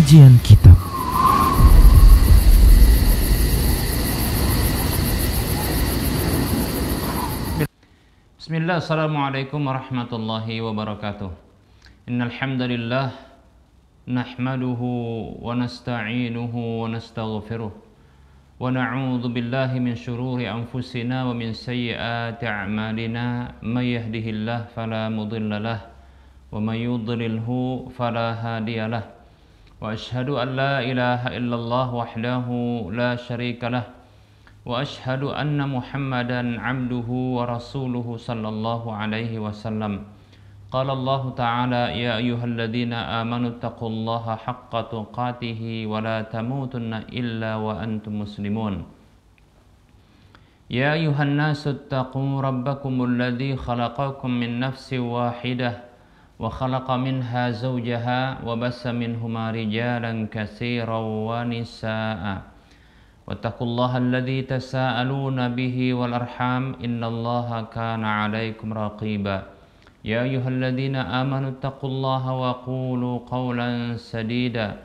Kajian Kitab. Bismillah, assalamualaikum warahmatullahi wabarakatuh. Innal hamdalillah nahmaduhu wa nasta'inuhu wa nastaghfiruh wa na'udzu billahi min shururi anfusina wa min sayyiati a'malina. May yahdihillahu fala mudilla lahu wa may yudlilhu fala hadiyalah. Wa asyhadu an la ilaha illallah wahdahu la syarika lah. Wa asyhadu anna Muhammadan abduhu wa rasuluhu sallallahu alaihi wasallam. Qala Allah ta'ala ya ayyuhalladzina amanu taqullaha haqqa tuqatih wa la tamutunna illa wa antum muslimun. Ya ayyuhan nasu taqu rabbakumul ladzi khalaqakum min nafsin wahidah wa khalaqa minha zawjaha wa bassa minhuma rijalan katsiran wa nisaa'a. Wattaqullaha alladzi tasaaluna bihi wal arham innallaha kana 'alaikum raqiba. Ya ayyuhalladzina amanu taqullaha wa qulu qawlan sadida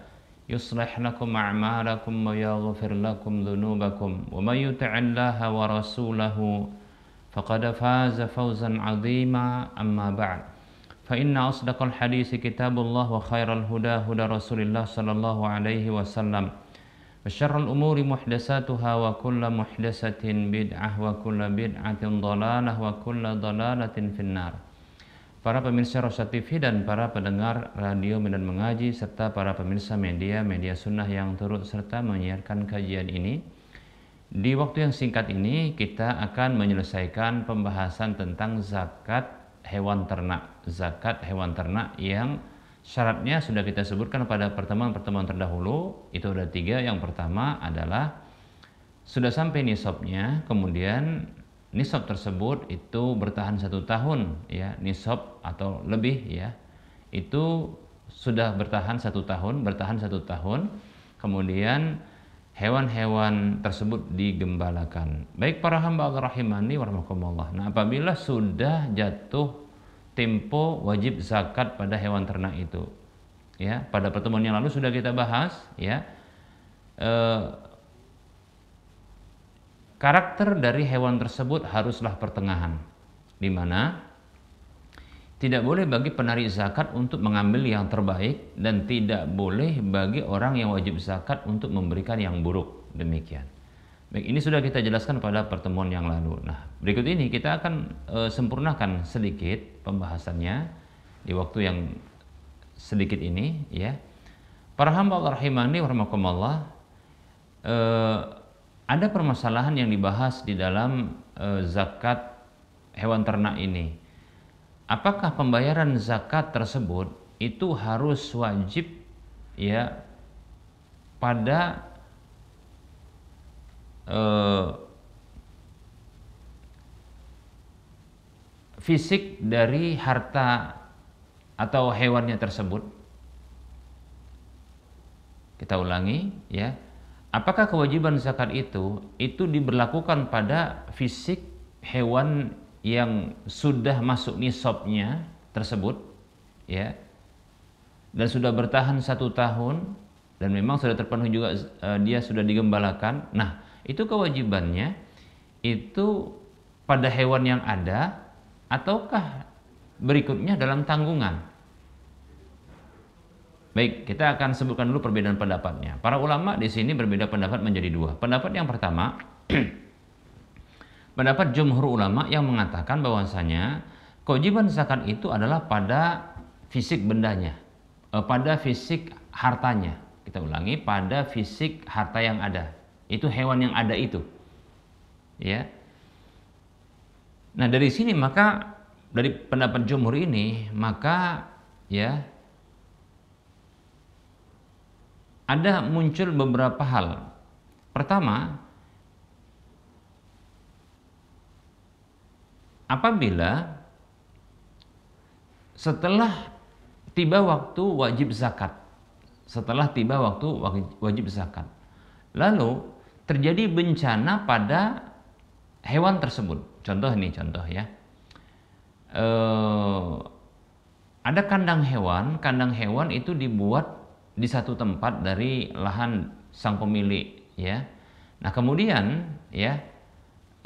yuslih lakum a'malakum wa yaghfir lakum dhunubakum wa may yuti'illaha wa rasulahu faqad faza fawzan 'azima. Amma ba'd. Fa inna asdaqal hadits kitabullah wa khairal huda huda Rasulillah sallallahu alaihi wasallam. Wa syarrul umuri muhdatsatuha wa kullu muhdatsatin bid'ah wa kullu bid'atin dhalalah wa kullu dhalalatin finnar. Para pemirsa Rosyad TV dan para pendengar radio Medan Mengaji serta para pemirsa media sunnah yang turut serta menyiarkan kajian ini. Di waktu yang singkat ini kita akan menyelesaikan pembahasan tentang zakat hewan ternak. Zakat hewan ternak yang syaratnya sudah kita sebutkan pada pertemuan-pertemuan terdahulu. Itu ada 3. Yang pertama adalah sudah sampai nisabnya, kemudian nisab tersebut itu bertahan 1 tahun, ya, nisab atau lebih, ya, itu sudah bertahan 1 tahun, kemudian hewan-hewan tersebut digembalakan. Baik para hamba Allah rahimani warahmatullah. Nah, apabila sudah jatuh tempo wajib zakat pada hewan ternak itu, ya, pada pertemuan yang lalu sudah kita bahas, ya, karakter dari hewan tersebut haruslah pertengahan, di mana tidak boleh bagi penarik zakat untuk mengambil yang terbaik dan tidak boleh bagi orang yang wajib zakat untuk memberikan yang buruk. Demikian. Baik, ini sudah kita jelaskan pada pertemuan yang lalu. Nah, berikut ini kita akan sempurnakan sedikit pembahasannya di waktu yang sedikit ini, ya. Para hamba Allah rahimani warahmatullah, ada permasalahan yang dibahas di dalam zakat hewan ternak ini. Apakah pembayaran zakat tersebut itu harus wajib, ya, pada fisik dari harta atau hewannya tersebut? Kita ulangi, ya. Apakah kewajiban zakat itu diberlakukan pada fisik hewan yang sudah masuk nisabnya tersebut, ya, dan sudah bertahan 1 tahun dan memang sudah terpenuhi juga, dia sudah digembalakan. Nah, itu kewajibannya itu pada hewan yang ada ataukah berikutnya dalam tanggungan? Baik, kita akan sebutkan dulu perbedaan pendapatnya. Para ulama di sini berbeda pendapat menjadi 2. Pendapat yang pertama, pendapat jumhur ulama yang mengatakan bahwasanya kewajiban zakat itu adalah pada fisik bendanya, pada fisik hartanya. Kita ulangi, pada fisik harta yang ada. Itu hewan yang ada itu, ya. Nah, dari sini maka dari pendapat jumhur ini maka, ya, ada muncul beberapa hal. Pertama, apabila setelah tiba waktu wajib zakat, lalu terjadi bencana pada hewan tersebut. Contoh ya. Ada kandang hewan itu dibuat di satu tempat dari lahan sang pemilik, ya. Nah, kemudian ya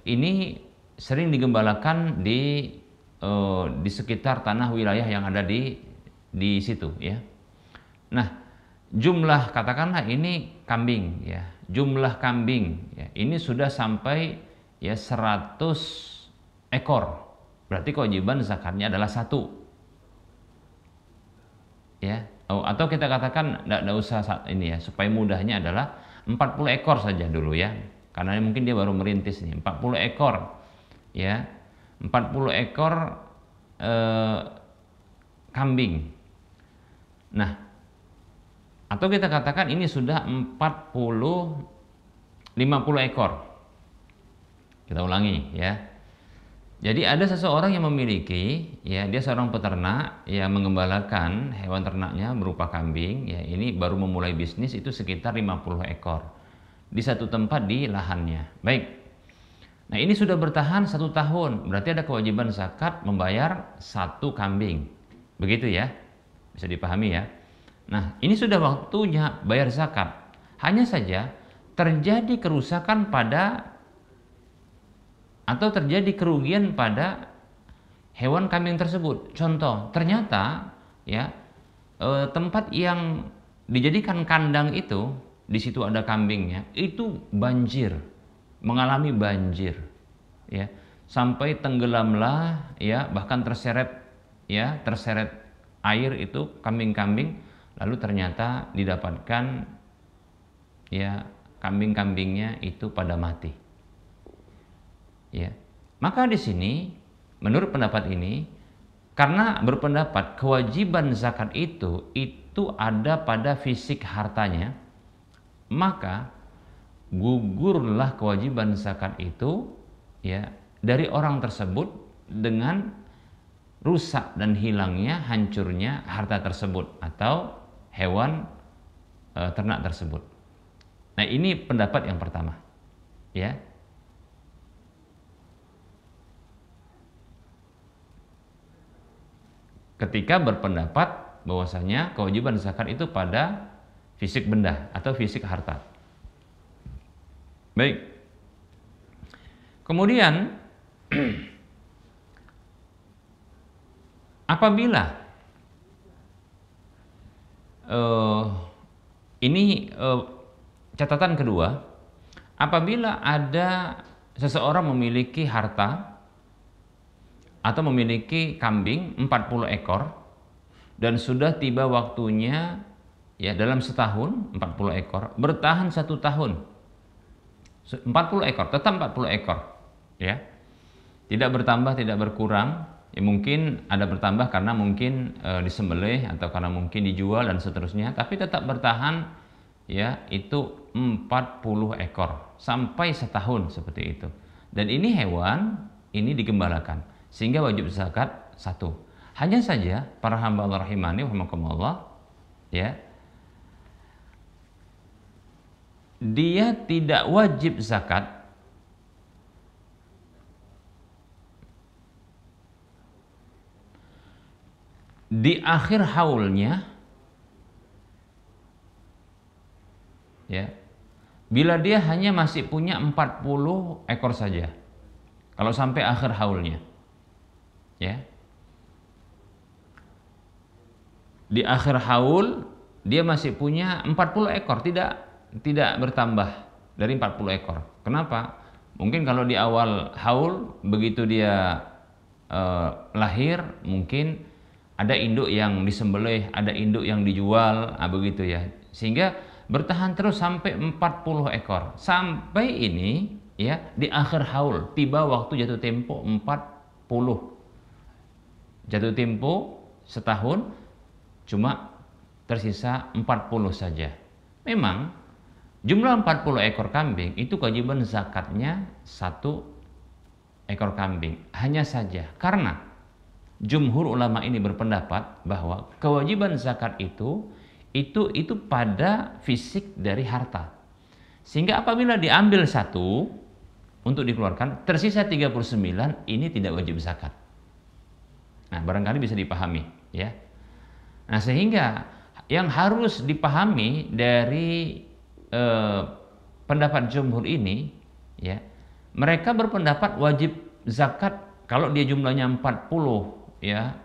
ini sering digembalakan di sekitar tanah wilayah yang ada di situ, ya. Nah, jumlah katakanlah ini kambing, ya. Jumlah kambing ya, ini sudah sampai ya 100 ekor. Berarti kewajiban zakatnya adalah satu. Ya. Oh, atau kita katakan tidak usah saat ini ya, supaya mudahnya adalah 40 ekor saja dulu ya. Karena mungkin dia baru merintis nih, 40 ekor. Ya. 40 ekor kambing. Nah, atau kita katakan ini sudah 50 ekor. Kita ulangi ya. Jadi ada seseorang yang memiliki, ya dia seorang peternak yang mengembalakan hewan ternaknya berupa kambing, ya ini baru memulai bisnis itu sekitar 50 ekor di satu tempat di lahannya. Baik. Nah ini sudah bertahan 1 tahun, berarti ada kewajiban zakat membayar 1 kambing. Begitu ya, bisa dipahami ya. Nah ini sudah waktunya bayar zakat. Hanya saja terjadi kerusakan atau terjadi kerugian pada hewan kambing tersebut. Contoh, ternyata ya tempat yang dijadikan kandang itu, di situ ada kambingnya, itu banjir, mengalami banjir, ya sampai tenggelamlah, ya bahkan terseret air itu kambing-kambing, lalu ternyata didapatkan ya kambing-kambingnya itu pada mati. Ya, maka di sini menurut pendapat ini, karena berpendapat kewajiban zakat itu ada pada fisik hartanya, maka gugurlah kewajiban zakat itu ya dari orang tersebut dengan rusak dan hilangnya, hancurnya harta tersebut atau hewan ternak tersebut. Nah ini pendapat yang pertama, ya. Ketika berpendapat bahwasanya kewajiban zakat itu pada fisik benda atau fisik harta. Baik. Kemudian apabila ini catatan kedua, apabila ada seseorang memiliki harta atau memiliki kambing 40 ekor dan sudah tiba waktunya ya dalam setahun 40 ekor bertahan 1 tahun 40 ekor tetap 40 ekor ya, tidak bertambah tidak berkurang, ya mungkin ada bertambah karena mungkin disembelih atau karena mungkin dijual dan seterusnya, tapi tetap bertahan ya itu 40 ekor sampai setahun seperti itu. Dan ini hewan ini digembalakan sehingga wajib zakat 1. Hanya saja para hamba Allah rahimani rahimakumullah ya, dia tidak wajib zakat di akhir haulnya ya, bila dia hanya masih punya 40 ekor saja. Kalau sampai akhir haulnya ya, di akhir haul dia masih punya 40 ekor, tidak bertambah dari 40 ekor. Kenapa? Mungkin kalau di awal haul begitu dia lahir, mungkin ada induk yang disembelih, ada induk yang dijual, begitu ya. Sehingga bertahan terus sampai 40 ekor. Sampai ini ya di akhir haul, tiba waktu jatuh tempo 40. Jatuh tempo setahun cuma tersisa 40 saja. Memang jumlah 40 ekor kambing itu kewajiban zakatnya 1 ekor kambing. Hanya saja karena jumhur ulama ini berpendapat bahwa kewajiban zakat itu pada fisik dari harta. Sehingga apabila diambil 1 untuk dikeluarkan, tersisa 39 ini tidak wajib zakat. Nah, barangkali bisa dipahami ya. Nah, sehingga yang harus dipahami dari pendapat jumhur ini, ya, mereka berpendapat wajib zakat kalau dia jumlahnya 40, ya,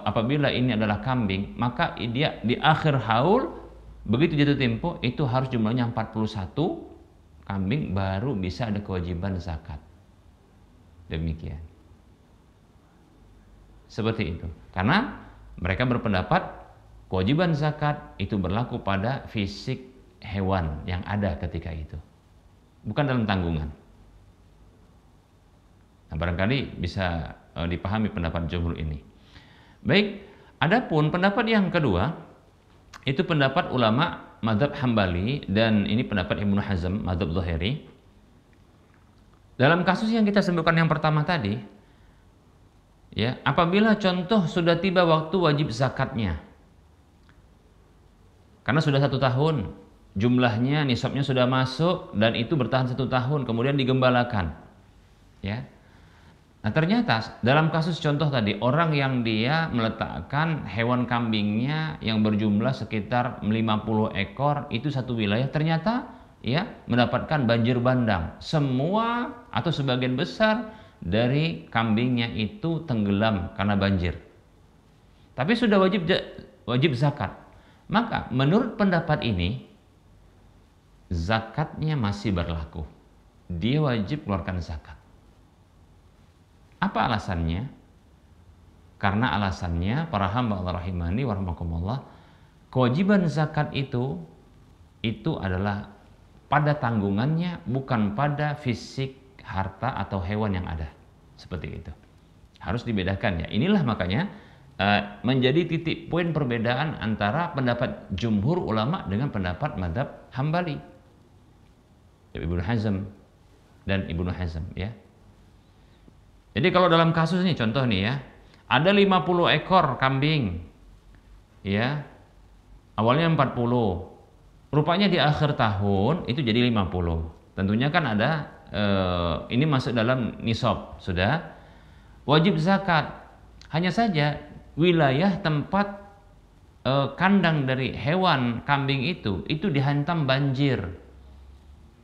apabila ini adalah kambing, maka dia di akhir haul begitu jatuh tempo itu harus jumlahnya 41 kambing baru bisa ada kewajiban zakat. Demikian. Seperti itu. Karena mereka berpendapat kewajiban zakat itu berlaku pada fisik hewan yang ada ketika itu, bukan dalam tanggungan. Nah, barangkali bisa dipahami pendapat jumhur ini. Baik, adapun pendapat yang kedua itu pendapat ulama mazhab Hambali, dan ini pendapat Ibnu Hazm mazhab Zahiri. Dalam kasus yang kita sebutkan yang pertama tadi, ya, apabila contoh sudah tiba waktu wajib zakatnya, karena sudah 1 tahun, jumlahnya nisabnya sudah masuk dan itu bertahan 1 tahun, kemudian digembalakan, ya. Nah, ternyata dalam kasus contoh tadi, orang yang dia meletakkan hewan kambingnya yang berjumlah sekitar 50 ekor itu satu wilayah, ternyata ya mendapatkan banjir bandang. Semua atau sebagian besar dari kambingnya itu tenggelam karena banjir. Tapi sudah wajib zakat. Maka menurut pendapat ini zakatnya masih berlaku. Dia wajib keluarkan zakat. Apa alasannya? Karena alasannya para hamba Allah rahimani wa rahimakumullah, kewajiban zakat itu adalah pada tanggungannya, bukan pada fisik harta atau hewan yang ada. Seperti itu. Harus dibedakan, ya. Inilah makanya menjadi titik poin perbedaan antara pendapat jumhur ulama dengan pendapat mazhab Hambali, Ibnu Hazm dan Ibnu Hazm, ya. Jadi kalau dalam kasus ini contoh nih, ya, ada 50 ekor kambing, ya, awalnya 40, rupanya di akhir tahun itu jadi 50. Tentunya kan ada ini masuk dalam nisab, sudah wajib zakat. Hanya saja wilayah tempat kandang dari hewan kambing itu dihantam banjir,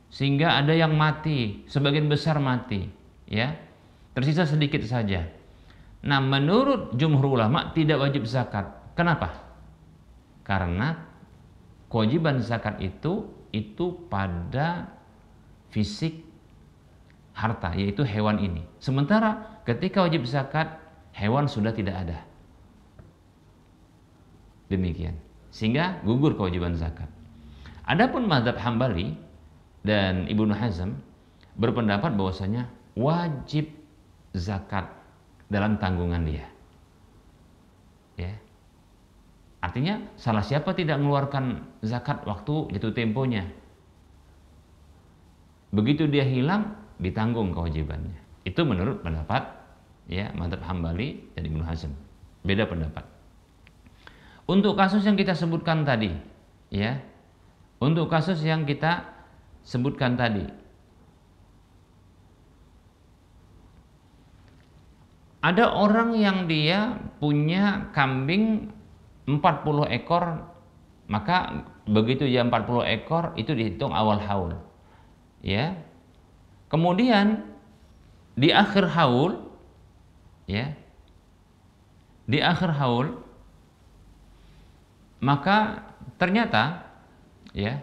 sehingga ada yang mati, sebagian besar mati, ya. Tersisa sedikit saja. Nah, menurut jumhur ulama tidak wajib zakat. Kenapa? Karena kewajiban zakat itu pada fisik harta, yaitu hewan ini. Sementara ketika wajib zakat, hewan sudah tidak ada. Demikian. Sehingga gugur kewajiban zakat. Adapun mazhab Hambali dan Ibnu Hazm berpendapat bahwasanya wajib zakat dalam tanggungan dia, ya. Artinya salah siapa tidak mengeluarkan zakat waktu jatuh temponya, begitu dia hilang ditanggung kewajibannya. Itu menurut pendapat, ya, mazhab Hambali dan Ibnu Hazm. Beda pendapat. Untuk kasus yang kita sebutkan tadi, ya, untuk kasus yang kita sebutkan tadi, ada orang yang dia punya kambing 40 ekor, maka begitu dia 40 ekor itu dihitung awal haul, ya. Kemudian di akhir haul, ya, di akhir haul, maka ternyata, ya,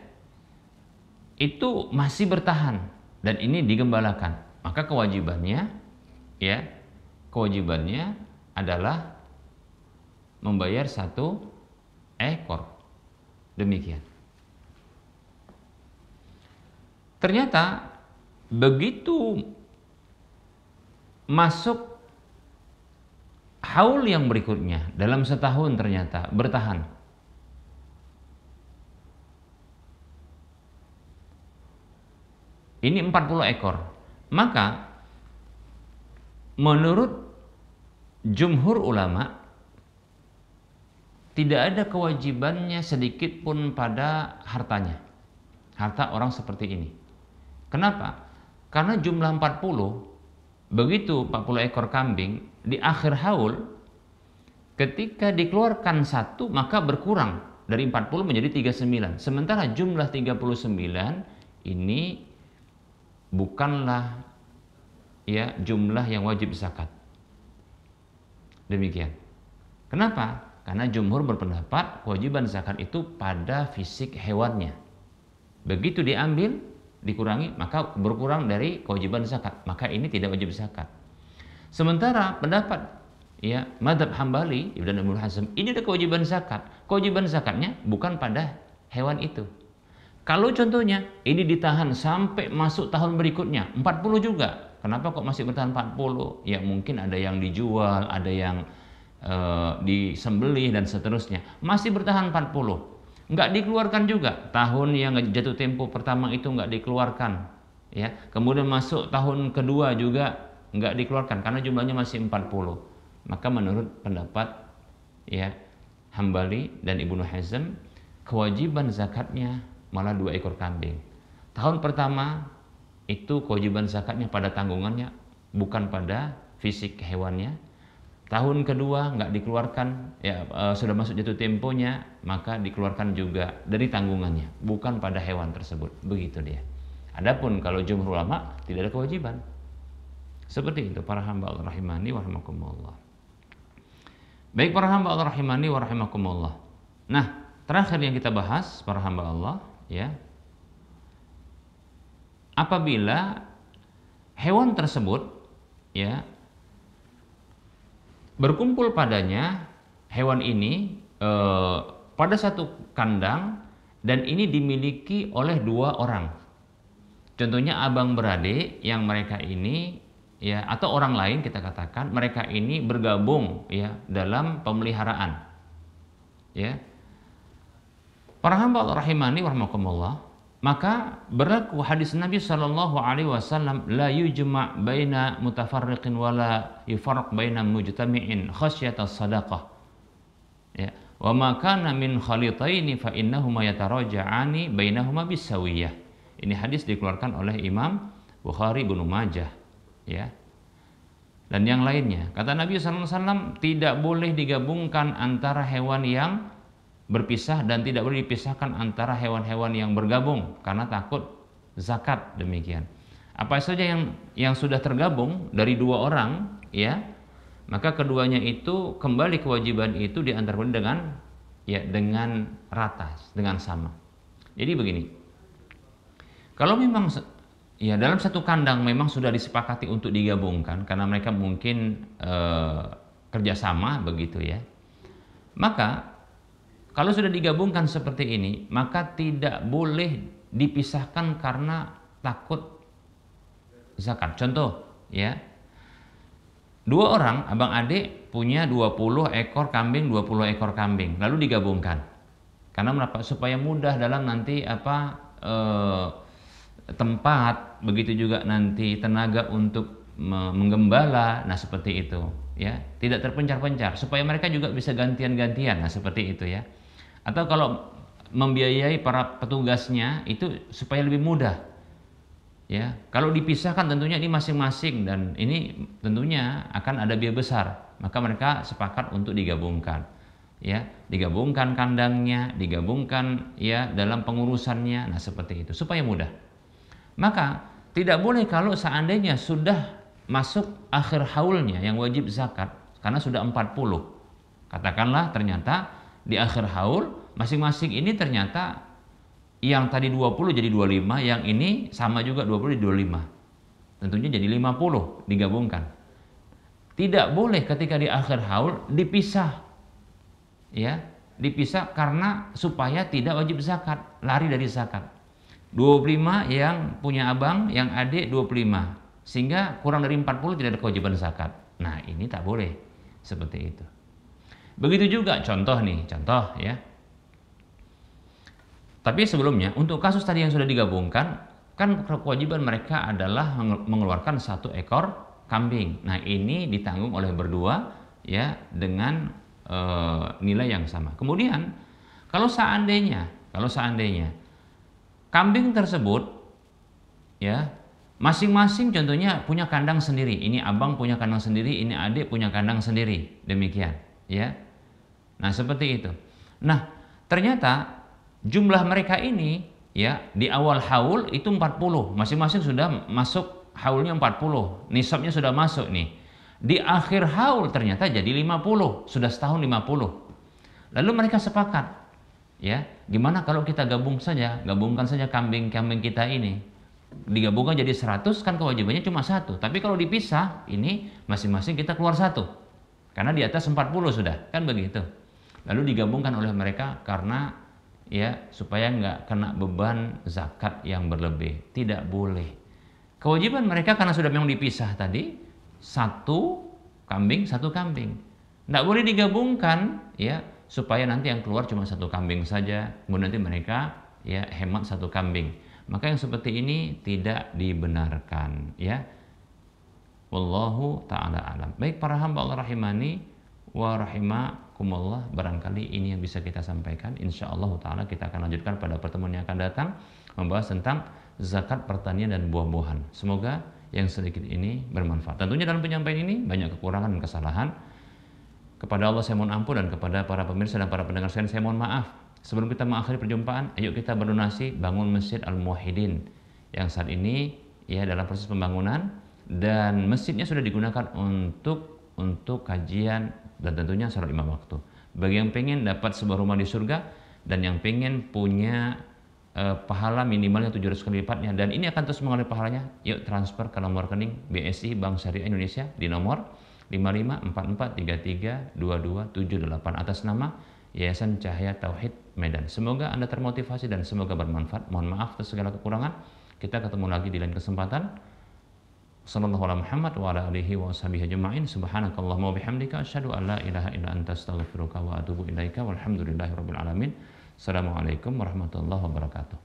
itu masih bertahan dan ini digembalakan, maka kewajibannya, ya, kewajibannya adalah membayar 1 ekor. Demikian. Ternyata begitu masuk haul yang berikutnya, dalam setahun ternyata bertahan. Ini 40 ekor. Maka menurut jumhur ulama tidak ada kewajibannya sedikit pun pada hartanya, harta orang seperti ini. Kenapa? Karena jumlah 40, begitu 40 ekor kambing di akhir haul, ketika dikeluarkan 1 maka berkurang dari 40 menjadi 39. Sementara jumlah 39 ini bukanlah ya jumlah yang wajib zakat. Demikian. Kenapa? Karena jumhur berpendapat kewajiban zakat itu pada fisik hewannya. Begitu diambil, dikurangi, maka berkurang dari kewajiban zakat. Maka ini tidak wajib zakat. Sementara pendapat ya mazhab Hambali dan Ibnu Hazm ini ada kewajiban zakat. Kewajiban zakatnya bukan pada hewan itu. Kalau contohnya ini ditahan sampai masuk tahun berikutnya 40 juga. Kenapa kok masih bertahan 40? Ya mungkin ada yang dijual, ada yang disembelih dan seterusnya. Masih bertahan 40. Nggak dikeluarkan juga. Tahun yang jatuh tempo pertama itu nggak dikeluarkan. Ya, kemudian masuk tahun kedua juga nggak dikeluarkan karena jumlahnya masih 40. Maka menurut pendapat ya Hambali dan Ibnu Hazm, kewajiban zakatnya malah 2 ekor kambing. Tahun pertama itu kewajiban zakatnya pada tanggungannya, bukan pada fisik hewannya. Tahun kedua nggak dikeluarkan, ya sudah masuk jatuh temponya, maka dikeluarkan juga dari tanggungannya, bukan pada hewan tersebut. Begitu dia. Adapun kalau jumhur ulama tidak ada kewajiban. Seperti itu para hamba Allah rahimani wa rahimakumullah. Baik para hamba Allah rahimani wa rahimakumullah. Nah, terakhir yang kita bahas para hamba Allah ya. Apabila hewan tersebut ya berkumpul padanya hewan ini pada satu kandang dan ini dimiliki oleh 2 orang. Contohnya abang beradik yang mereka ini ya atau orang lain kita katakan mereka ini bergabung ya dalam pemeliharaan. Ya. Para hamba Allah rahimani wa rahimakumullah, maka berlaku hadis Nabi sallallahu alaihi wasallam la yujma' baina mutafarriqin wala yufarraq baina mujtami'in khasyata sadaqah. Ya, wa ma kana min khalitaini fa innahuma yataraja'ani bainahuma bisawiyah. Ini hadis dikeluarkan oleh Imam Bukhari, Ibnu Majah, ya. Dan yang lainnya. Kata Nabi sallallahu alaihi wasallam tidak boleh digabungkan antara hewan yang berpisah dan tidak boleh dipisahkan antara hewan-hewan yang bergabung karena takut zakat. Demikian. Apa saja yang sudah tergabung dari 2 orang ya, maka keduanya itu kembali kewajiban itu diantar dengan rata, dengan sama. Jadi begini. Kalau memang ya dalam satu kandang memang sudah disepakati untuk digabungkan karena mereka mungkin kerjasama begitu ya. Maka kalau sudah digabungkan seperti ini, maka tidak boleh dipisahkan karena takut zakat. Contoh, ya. 2 orang, abang adik punya 20 ekor kambing, 20 ekor kambing, lalu digabungkan. Karena supaya mudah dalam nanti tempat, begitu juga nanti tenaga untuk menggembala, nah seperti itu, ya. Tidak terpencar-pencar, supaya mereka juga bisa gantian-gantian, nah seperti itu ya. Atau kalau membiayai para petugasnya itu supaya lebih mudah. Ya, kalau dipisahkan tentunya ini masing-masing dan ini tentunya akan ada biaya besar. Maka mereka sepakat untuk digabungkan. Ya, digabungkan kandangnya, digabungkan ya dalam pengurusannya. Nah, seperti itu supaya mudah. Maka tidak boleh kalau seandainya sudah masuk akhir haulnya yang wajib zakat karena sudah 40. Katakanlah ternyata di akhir haul masing-masing ini ternyata yang tadi 20 jadi 25, yang ini sama juga 20 jadi 25. Tentunya jadi 50 digabungkan. Tidak boleh ketika di akhir haul dipisah. Ya, dipisah karena supaya tidak wajib zakat, lari dari zakat. 25 yang punya abang, yang adik 25. Sehingga kurang dari 40 tidak ada kewajiban zakat. Nah, ini tak boleh seperti itu. Begitu juga contoh ya. Tapi sebelumnya untuk kasus tadi yang sudah digabungkan, kan kewajiban mereka adalah mengeluarkan 1 ekor kambing. Nah, ini ditanggung oleh berdua ya dengan nilai yang sama. Kemudian kalau seandainya kambing tersebut ya masing-masing contohnya punya kandang sendiri. Ini abang punya kandang sendiri, ini adik punya kandang sendiri. Demikian, ya. Nah, seperti itu. Nah, Ternyata jumlah mereka ini ya di awal haul itu 40, masing-masing sudah masuk haulnya 40, nisabnya sudah masuk nih. Di akhir haul ternyata jadi 50, sudah setahun 50. Lalu mereka sepakat, ya, gimana kalau kita gabungkan saja kambing-kambing kita ini. Digabungkan jadi 100 kan kewajibannya cuma satu. Tapi kalau dipisah, ini masing-masing kita keluar satu. Karena di atas 40 sudah, kan begitu. Lalu digabungkan oleh mereka karena ya supaya nggak kena beban zakat yang berlebih. Tidak boleh. Kewajiban mereka karena sudah memang dipisah tadi, satu kambing. Nggak boleh digabungkan ya supaya nanti yang keluar cuma satu kambing saja. Kemudian nanti mereka ya hemat satu kambing. Maka yang seperti ini tidak dibenarkan ya. Wallahu ta'ala alam. Baik para hamba Allah rahimani wa rahimakumullah, barangkali ini yang bisa kita sampaikan. Insyaallah ta'ala kita akan lanjutkan pada pertemuan yang akan datang membahas tentang zakat pertanian dan buah-buahan. Semoga yang sedikit ini bermanfaat. Tentunya dalam penyampaian ini banyak kekurangan dan kesalahan. Kepada Allah saya mohon ampun, dan kepada para pemirsa dan para pendengar sekalian saya mohon maaf. Sebelum kita mengakhiri perjumpaan, ayo kita berdonasi bangun Masjid Al-Muwahhidin yang saat ini ya dalam proses pembangunan, dan masjidnya sudah digunakan untuk kajian dan tentunya salat 5 waktu. Bagi yang pengen dapat sebuah rumah di surga dan yang pengen punya pahala minimalnya 700 kali lipatnya, dan ini akan terus mengalir pahalanya, yuk transfer ke nomor rekening BSI Bank Syariah Indonesia di nomor 5544332278 atas nama Yayasan Cahaya Tauhid Medan. Semoga Anda termotivasi dan semoga bermanfaat. Mohon maaf atas segala kekurangan. Kita ketemu lagi di lain kesempatan. Sallallahu alaihi Muhammad wa ala alihi wa sahbihi ajma'in. Subhanakallahumma wa bihamdika asyhadu an la ilaha illa anta astaghfiruka wa atubu ilaika walhamdulillahi rabbil alamin. Assalamualaikum warahmatullahi wabarakatuh.